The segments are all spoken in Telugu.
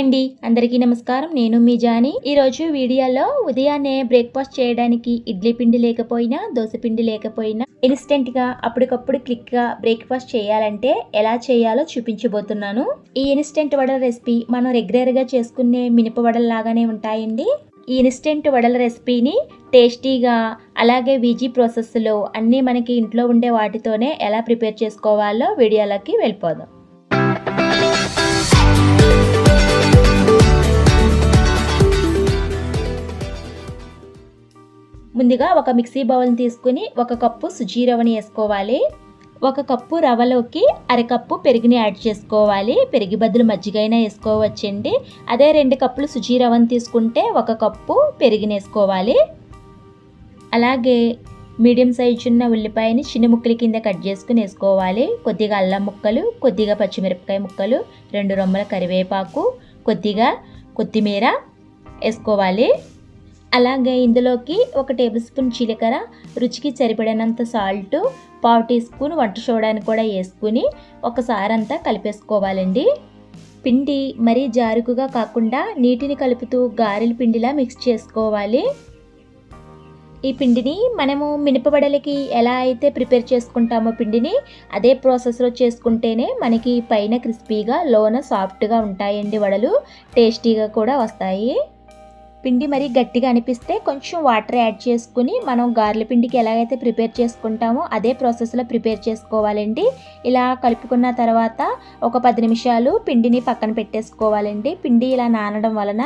అండి, అందరికీ నమస్కారం. నేను మీ జానీ. ఈరోజు వీడియోలో ఉదయాన్నే బ్రేక్ఫాస్ట్ చేయడానికి ఇడ్లీ పిండి లేకపోయినా, దోశ పిండి లేకపోయినా ఇన్స్టెంట్గా అప్పటికప్పుడు క్లిక్గా బ్రేక్ఫాస్ట్ చేయాలంటే ఎలా చేయాలో చూపించబోతున్నాను. ఈ ఇన్స్టెంట్ వడల రెసిపీ మనం రెగ్యులర్గా చేసుకునే మినప వడల్లాగానే ఉంటాయండి. ఈ ఇన్స్టెంట్ వడల రెసిపీని టేస్టీగా అలాగే ఈజీ ప్రాసెస్లో అన్నీ మనకి ఇంట్లో ఉండే వాటితోనే ఎలా ప్రిపేర్ చేసుకోవాలో వీడియోలోకి వెళ్ళిపోదాం. ముందుగా ఒక మిక్సీ బౌల్ని తీసుకుని 1 కప్పు సుజీ రవ్వని వేసుకోవాలి. 1 కప్పు రవ్వలోకి అరకప్పు పెరుగుని యాడ్ చేసుకోవాలి. పెరుగు బదులు మజ్జిగైనా వేసుకోవచ్చండి. అదే 2 కప్పులు సుజీ రవ్వని తీసుకుంటే 1 కప్పు పెరుగుని వేసుకోవాలి. అలాగే మీడియం సైజు ఉన్న ఉల్లిపాయని చిన్న ముక్కల కింద కట్ చేసుకుని వేసుకోవాలి. కొద్దిగా అల్లం ముక్కలు, కొద్దిగా పచ్చిమిరపకాయ ముక్కలు, 2 రెమ్మల కరివేపాకు, కొద్దిగా కొత్తిమీర వేసుకోవాలి. అలాగే ఇందులోకి 1 టేబుల్ స్పూన్ జీలకర్ర, రుచికి సరిపడినంత సాల్ట్, 1/2 టీ స్పూన్ వంట సోడాని కూడా వేసుకుని ఒకసారి అంతా కలిపేసుకోవాలండి. పిండి మరీ జారుకుగా కాకుండా నీటిని కలుపుతూ గారెల పిండిలా మిక్స్ చేసుకోవాలి. ఈ పిండిని మనము మినపవడలకి ఎలా అయితే ప్రిపేర్ చేసుకుంటామో పిండిని అదే ప్రాసెస్లో చేసుకుంటేనే మనకి పైన క్రిస్పీగా లోన సాఫ్ట్గా ఉంటాయండి వడలు. టేస్టీగా కూడా వస్తాయి. పిండి మరీ గట్టిగా అనిపిస్తే కొంచెం వాటర్ యాడ్ చేసుకుని మనం గారెల పిండికి ఎలాగైతే ప్రిపేర్ చేసుకుంటామో అదే ప్రాసెస్లో ప్రిపేర్ చేసుకోవాలండి. ఇలా కలుపుకున్న తర్వాత ఒక 10 నిమిషాలు పిండిని పక్కన పెట్టేసుకోవాలండి. పిండి ఇలా నానడం వలన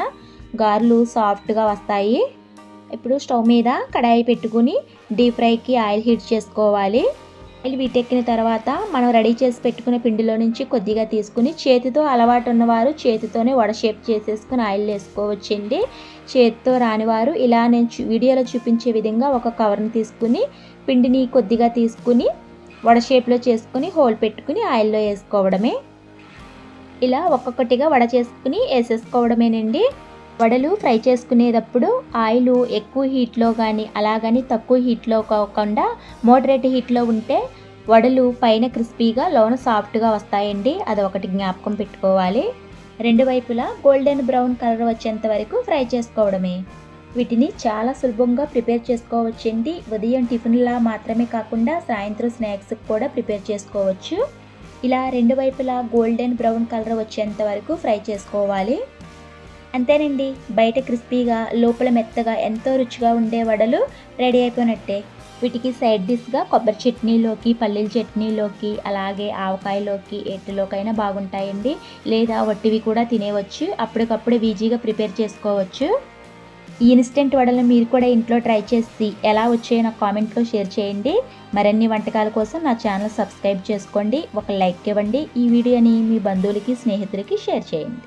గారెలు సాఫ్ట్గా వస్తాయి. ఇప్పుడు స్టవ్ మీద కడాయి పెట్టుకుని డీప్ ఫ్రైకి ఆయిల్ హీట్ చేసుకోవాలి. ఆయిల్ వీటెక్కిన తర్వాత మనం రెడీ చేసి పెట్టుకునే పిండిలో నుంచి కొద్దిగా తీసుకుని చేతితో అలవాటు ఉన్నవారు చేతితోనే వడ షేప్ చేసేసుకుని ఆయిల్ వేసుకోవచ్చండి. చేతితో రానివారు ఇలా నేను వీడియోలో చూపించే విధంగా ఒక కవర్ని తీసుకుని పిండిని కొద్దిగా తీసుకుని వడ షేప్లో చేసుకుని హోల్ పెట్టుకుని ఆయిల్లో వేసుకోవడమే. ఇలా ఒక్కొక్కటిగా వడ చేసుకుని వేసేసుకోవడమేనండి. వడలు ఫ్రై చేసుకునేటప్పుడు ఆయిల్ ఎక్కువ హీట్లో కానీ అలాగని తక్కువ హీట్లో కాకుండా మోడరేట్ హీట్లో ఉంటే వడలు పైన క్రిస్పీగా లోన సాఫ్ట్గా వస్తాయండి. అదొకటి జ్ఞాపకం పెట్టుకోవాలి. 2 వైపులా గోల్డెన్ బ్రౌన్ కలర్ వచ్చేంత వరకు ఫ్రై చేసుకోవడమే. వీటిని చాలా సులభంగా ప్రిపేర్ చేసుకోవచ్చండి. ఉదయం టిఫిన్లా మాత్రమే కాకుండా సాయంత్రం స్నాక్స్కి కూడా ప్రిపేర్ చేసుకోవచ్చు. ఇలా 2 వైపులా గోల్డెన్ బ్రౌన్ కలర్ వచ్చేంత వరకు ఫ్రై చేసుకోవాలి. అంతేనండి, బయట క్రిస్పీగా లోపల మెత్తగా ఎంతో రుచిగా ఉండే వడలు రెడీ అయిపోయినట్టే. వీటికి సైడ్ డిష్గా కొబ్బరి చట్నీలోకి, పల్లీల చట్నీలోకి, అలాగే ఆవకాయలోకి, ఎట్టులోకైనా బాగుంటాయండి. లేదా వట్టివి కూడా తినేవచ్చు. అప్పటికప్పుడు ఈజీగా ప్రిపేర్ చేసుకోవచ్చు. ఈ ఇన్స్టెంట్ వడలను మీరు కూడా ఇంట్లో ట్రై చేసి ఎలా వచ్చాయో నాకు కామెంట్లో షేర్ చేయండి. మరిన్ని వంటకాల కోసం నా ఛానల్ సబ్స్క్రైబ్ చేసుకోండి. ఒక లైక్ ఇవ్వండి. ఈ వీడియోని మీ బంధువులకి, స్నేహితులకి షేర్ చేయండి.